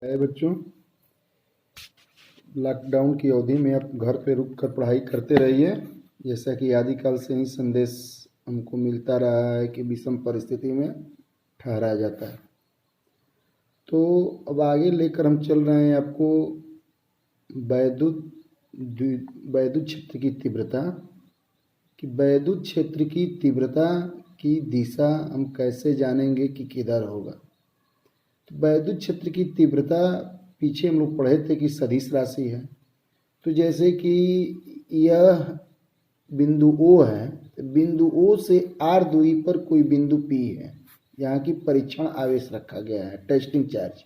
है बच्चों, लॉकडाउन की अवधि में आप घर पे रुक कर पढ़ाई करते रहिए। जैसा कि आदिकाल से ही संदेश हमको मिलता रहा है कि विषम परिस्थिति में ठहराया जाता है। तो अब आगे लेकर हम चल रहे हैं आपको वैद्युत क्षेत्र की तीव्रता वैद्युत क्षेत्र की तीव्रता की दिशा हम कैसे जानेंगे कि किधर होगा। तो वैद्युत क्षेत्र की तीव्रता पीछे हम लोग पढ़े थे कि सदिश राशि है। तो जैसे कि यह बिंदु O है, तो बिंदु O से r दूरी पर कोई बिंदु P है, यहाँ की परीक्षण आवेश रखा गया है, टेस्टिंग चार्ज।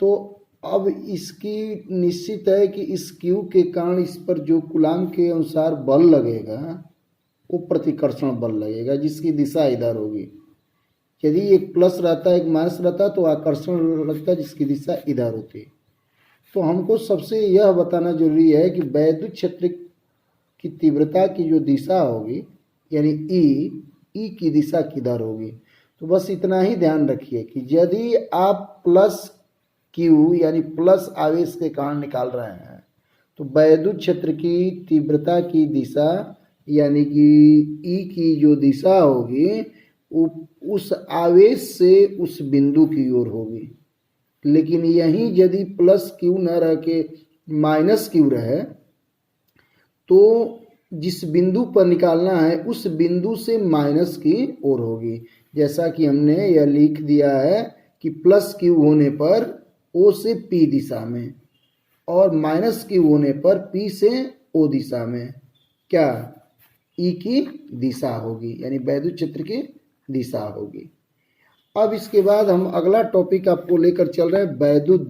तो अब इसकी निश्चित है कि इस Q के कारण इस पर जो कूलाम के अनुसार बल लगेगा वो प्रतिकर्षण बल लगेगा, जिसकी दिशा इधर होगी। यदि एक प्लस रहता एक माइनस रहता तो आकर्षण लगता जिसकी दिशा इधर होती। तो हमको सबसे यह बताना जरूरी है कि वैद्युत क्षेत्र की तीव्रता की जो दिशा होगी यानी ई की दिशा किधर होगी। तो बस इतना ही ध्यान रखिए कि यदि आप प्लस क्यू यानी प्लस आवेश के कारण निकाल रहे हैं तो वैद्युत क्षेत्र की तीव्रता की दिशा यानी कि ई की जो दिशा होगी उस आवेश से उस बिंदु की ओर होगी। लेकिन यहीं यदि प्लस क्यू न रह के माइनस क्यू रहे तो जिस बिंदु पर निकालना है उस बिंदु से माइनस की ओर होगी। जैसा कि हमने यह लिख दिया है कि प्लस क्यू होने पर O से P दिशा में और माइनस क्यू होने पर P से O दिशा में क्या E की दिशा होगी, यानी वैद्युत क्षेत्र की दिशा होगी। अब इसके बाद हम अगला टॉपिक आपको लेकर चल रहे हैं वैद्युत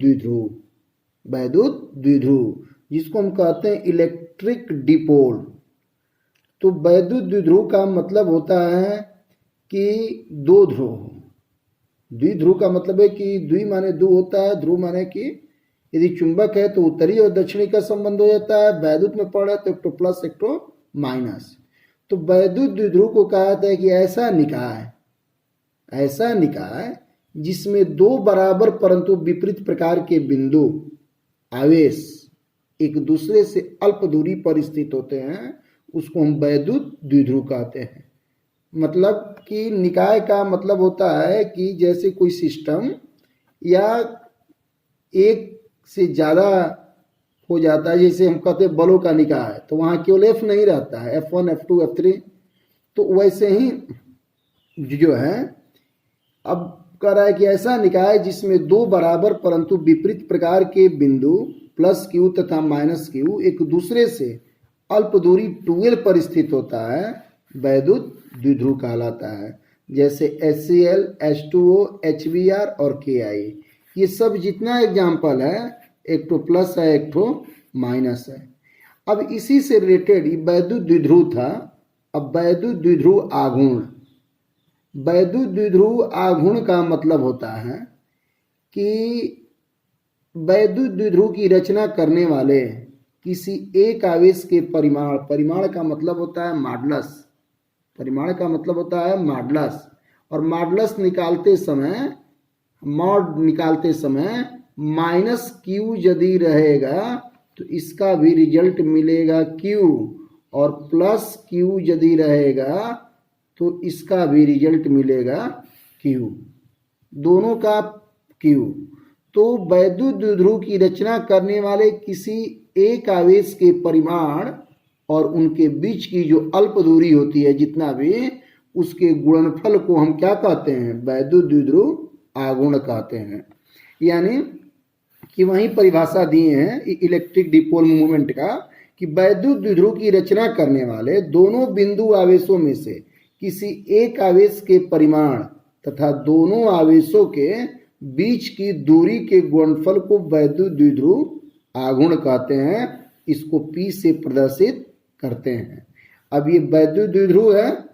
द्विध्रुव जिसको हम कहते हैं इलेक्ट्रिक डिपोल। तो वैद्युत द्विध्रुव का मतलब होता है कि दो ध्रुव। द्विध्रुव का मतलब है कि द्वि माने दो होता है, ध्रुव माने कि यदि चुंबक है तो उत्तरी और दक्षिणी का संबंध हो जाता है। वैद्युत में पढ़े तो एक तो प्लस एक तो माइनस। तो वैद्युत द्विध्रुव को कहा जाता है कि ऐसा निकाय जिसमें दो बराबर परंतु विपरीत प्रकार के बिंदु आवेश एक दूसरे से अल्प दूरी पर स्थित होते हैं उसको हम वैद्युत द्विध्रुव कहते हैं। मतलब कि निकाय का मतलब होता है कि जैसे कोई सिस्टम या एक से ज़्यादा हो जाता है, जैसे हम कहते हैं बलों का निकाय, तो वहाँ केवल F नहीं रहता है, F1 F2 F3। तो वैसे ही जो है अब कह रहा है कि ऐसा निकाय जिसमें दो बराबर परंतु विपरीत प्रकार के बिंदु प्लस क्यू तथा माइनस क्यू एक दूसरे से अल्प दूरी 2l पर स्थित होता है वैद्युत द्विध्रुव कहलाता है। जैसे HCl, H2O, HBr और KI, ये सब जितना एग्जाम्पल है एक तो प्लस है एक तो माइनस है। अब इसी से रिलेटेड वैद्युत द्विध्रुव था। अब वैद्युत द्विध्रुव आघूर्ण। वैद्युत द्विध्रुव आघूर्ण का मतलब होता है कि वैद्युत द्विध्रुव की रचना करने वाले किसी एक आवेश के परिमाण का मतलब होता है मॉडुलस। परिमाण का मतलब होता है मॉडुलस। और मॉडुलस निकालते समय माइनस क्यू यदि रहेगा तो इसका भी रिजल्ट मिलेगा क्यू, और प्लस क्यू यदि रहेगा तो इसका भी रिजल्ट मिलेगा क्यू, दोनों का क्यू। तो वैद्युत द्विध्रुव की रचना करने वाले किसी एक आवेश के परिमाण और उनके बीच की जो अल्प दूरी होती है जितना भी, उसके गुणनफल को हम क्या कहते हैं, वैद्युत द्विध्रुव आघूर्ण कहते हैं। यानी कि वही परिभाषा दिए हैं इलेक्ट्रिक डिपोल मूवमेंट का कि वैद्युत द्विध्रुव की रचना करने वाले दोनों बिंदु आवेशों में से किसी एक आवेश के परिमाण तथा दोनों आवेशों के बीच की दूरी के गुणनफल को वैद्युत द्विध्रुव आघूर्ण कहते हैं। इसको P से प्रदर्शित करते हैं। अब ये वैद्युत द्विध्रुव है,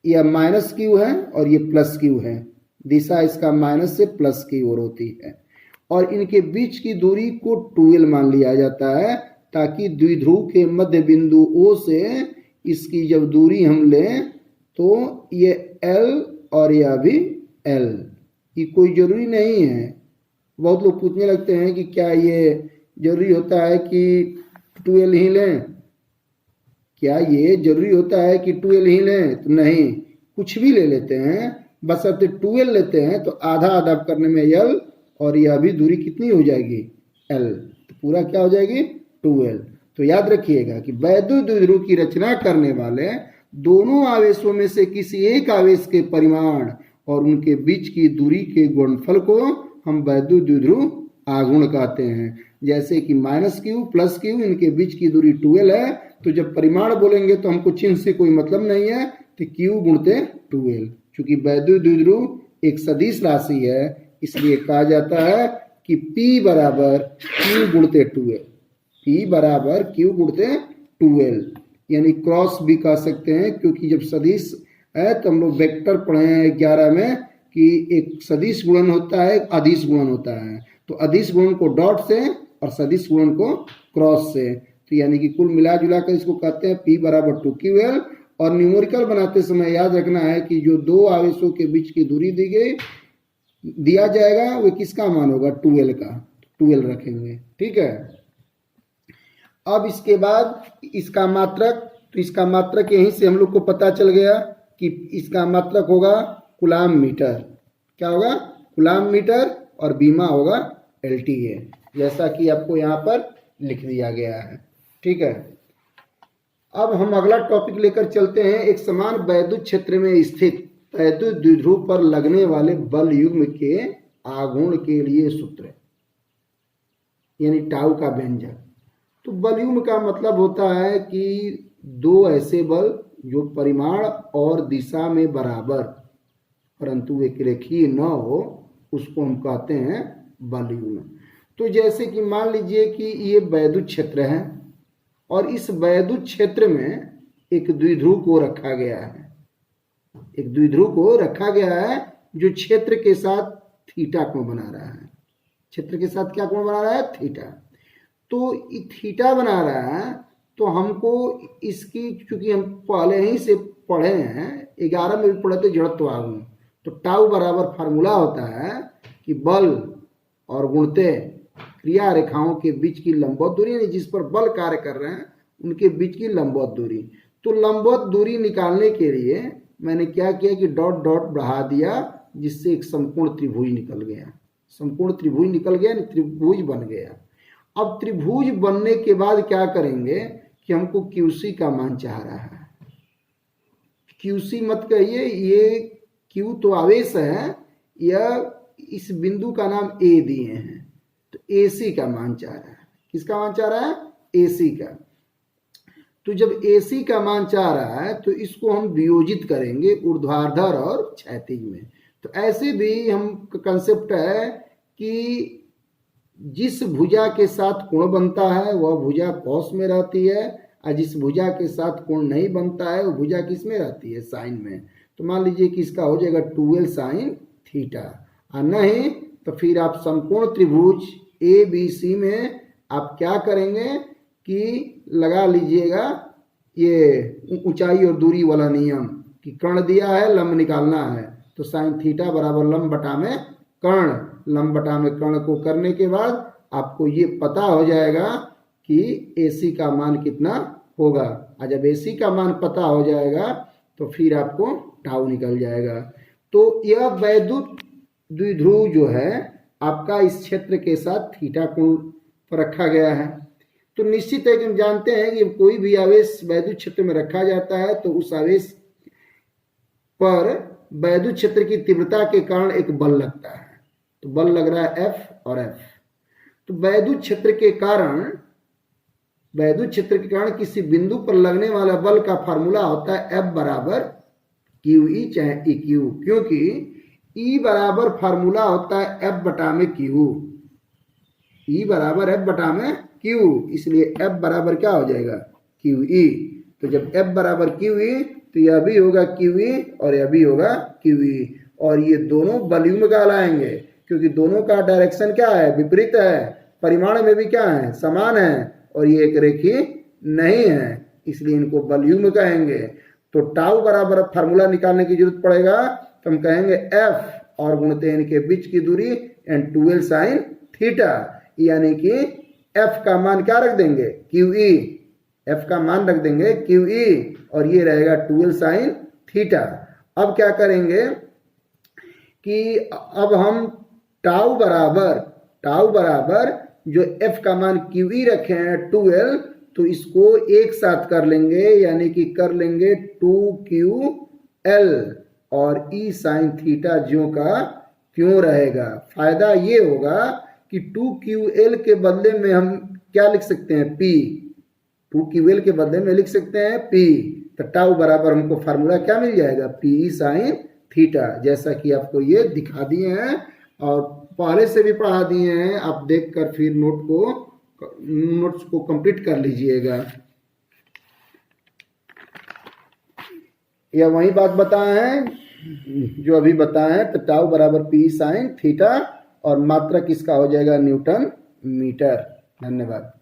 यह माइनस क्यू है और ये प्लस क्यू है। दिशा इसका माइनस से प्लस की ओर होती है और इनके बीच की दूरी को 2l मान लिया जाता है ताकि द्विध्रुव के मध्य बिंदु O से इसकी जब दूरी हम लें तो ये L और यह भी L, ये कोई जरूरी नहीं है बहुत लोग पूछने लगते हैं कि क्या ये जरूरी होता है कि 12 ही लें, क्या ये जरूरी होता है कि 12 ही लें? तो नहीं, कुछ भी ले लेते हैं, बशर्ते 12 लेते हैं तो आधा आधा करने में l, और यह भी दूरी कितनी हो जाएगी? l, तो पूरा क्या हो जाएगी? 12। तो याद रखिएगा कि वैद्युत द्विध्रुव की रचना करने वाले दोनों आवेशों में से किसी एक आवेश के परिमाण और उनके बीच की दूरी के गुणनफल को हम वैद्युत द्विध्रुव आघूर्ण कहते हैं। जैसे कि -q + q, इनके बीच की दूरी 12 है, तो जब परिमाण बोलेंगे तो हमको चिन्ह से कोई मतलब नहीं है, तो q गुणते 12। चूंकि वैद्युत द्विध्रुव एक सदिश राशि है, इसलिए कहा जाता है कि P बराबर q गुणते 12, P बराबर q गुणते 12, यानी क्रॉस भी कह सकते हैं, क्योंकि जब सदिश है तो हम लोग वेक्टर पढ़े हैं 11 में कि एक सदिश गुणन होता है, एक अदिश गुणन होता है। तो अदिश गुणन को डॉट से और सदिश गुणन को क्रॉस से, तो यानी कि कुल मिला जुला कर इसको कहते हैं P बराबर 2QL। और न्यूमेरिकल बनाते समय याद रखना है कि जो दो आवेशों के बीच की दूरी दी गई दिया जाएगा वो किसका मान होगा? 12 का, 12 रखेंगे, ठीक है। अब इसके बाद इसका मात्रक, तो इसका मात्रक यहीं से हम लोग को पता चल गया कि इसका मात्रक होगा कूलाम मीटर। क्या होगा? कूलाम मीटर, और बीमा होगा LTA, जैसा कि आपको यहाँ पर लिख दिया गया है, ठीक है। अब हम अगला टॉपिक लेकर चलते हैं, एक समान वैद्युत क्षेत्र में स्थित वैद्युत द्विध्रुव पर लगने वाले बल युग्म के आघूर्ण के लिए सूत्र, यानी टाउ का व्यंजक। तो बल युग्म का मतलब होता है कि दो ऐसे बल जो परिमाण और दिशा में बराबर परंतु एक रेखीय न हो, उसको हम कहते हैं बल युग्म। तो जैसे कि मान लीजिए कि ये वैद्युत क्षेत्र है और इस वैद्युत क्षेत्र में एक द्विध्रुव को रखा गया है, एक द्विध्रुव को रखा गया है जो क्षेत्र के साथ थीटा कोण बना रहा है। क्षेत्र के साथ क्या कोण बना रहा है? थीटा। तो थीटा बना रहा है, तो हमको इसकी, चूंकि हम पहले ही से पढ़े हैं, 11 में भी पढ़े थे जड़त्व आघूर्ण, तो टाउ बराबर फार्मूला होता है कि बल और गुणते क्रिया रेखाओं के बीच की लंबवत दूरी, यानी जिस पर बल कार्य कर रहे हैं उनके बीच की लंबवत दूरी। तो लंबवत दूरी निकालने के लिए मैंने क्या किया कि डॉट डॉट बढ़ा दिया, जिससे एक समकोण त्रिभुज निकल गया, समकोण त्रिभुज निकल गया, त्रिभुज बन गया। अब त्रिभुज बनने के बाद क्या करेंगे कि हमको QC का मान चाह रहा है। QC मत कहिए, ये Q तो आवेश है, यह इस बिंदु का नाम A दिए हैं, तो AC का मान चाह रहा है। किसका मान चाह रहा है? AC का। तो जब AC का मान चाह रहा है तो इसको हम वियोजित करेंगे ऊर्ध्वाधर और क्षैतिज में। तो ऐसे भी हम कंसेप्ट है कि जिस भुजा के साथ कोण बनता है वह भुजा कॉस में रहती है, और जिस भुजा के साथ कोण नहीं बनता है वो भुजा किस में रहती है? साइन में। तो मान लीजिए कि इसका हो जाएगा 12 sin थीटा, और नहीं तो फिर आप समकोण त्रिभुज ABC में आप क्या करेंगे कि लगा लीजिएगा ये ऊंचाई और दूरी वाला नियम कि कर्ण दिया है, लंब निकालना है, तो साइन थीटा बराबर लंब बटा में कर्ण, लंब बटा में कर्ण को करने के बाद आपको ये पता हो जाएगा कि AC का मान कितना होगा। और जब AC का मान पता हो जाएगा तो फिर आपको टाउ निकल जाएगा। तो यह वैद्युत द्विध्रुव जो है आपका इस क्षेत्र के साथ थीटा कोण पर रखा गया है। तो निश्चित है कि हम जानते हैं कि कोई भी आवेश वैद्युत क्षेत्र में रखा जाता है तो उस आवेश पर वैद्युत क्षेत्र की तीव्रता के कारण एक बल लगता है। तो बल लग रहा है F और F। तो वैद्युत क्षेत्र के कारण किसी बिंदु पर लगने वाला बल का फार्मूला होता है F बराबर QE चाहे EQ, क्योंकि E बराबर फार्मूला होता है F बटा में Q, E बराबर F बटा में Q, इसलिए F बराबर क्या हो जाएगा? QE। तो जब F बराबर QE तो यह भी होगा QE और यह भी होगा QE, और ये दोनों बल युग्म कहलाएंगे क्योंकि दोनों का डायरेक्शन क्या है? विपरीत है। परिमाण में भी क्या है? समान है, और ये एक रेखीय नहीं है, इसलिए इनको बल युग्म कहेंगे। तो टाउ बराबर फार्मूला निकालने की जरूरत पड़ेगा, तो हम कहेंगे F और गुणते इनके बीच की दूरी एंड 12 साइन थीटा, यानी कि एफ का मान क्या रख देंगे, क्यू ई, एफ का मान रख देंगे क्यू ई, और ये रहेगा 12 साइन थीटा। अब क्या करेंगे कि अब हम टाउ बराबर जो एफ का मान क्यू ई रखे हैं 12, तो इसको एक साथ कर लेंगे, यानी कि कर लेंगे 2QL, और ई साइन थीटा ज्यों का क्यों रहेगा। फायदा ये होगा कि 2QL के बदले में हम क्या लिख सकते हैं, P, 2QL के बदले में लिख सकते हैं P, तो टाउ बराबर हमको फार्मूला क्या मिल जाएगा, PE साइन थीटा, जैसा कि आपको ये दिखा दिए हैं और पहले से भी पढ़ा दिए हैं। आप देखकर फिर नोट्स को कंप्लीट कर लीजिएगा। या वही बात बताए हैं जो अभी बताए हैं, तो टाउ बराबर PE साइन थीटा और मात्रक इसका हो जाएगा न्यूटन मीटर। धन्यवाद।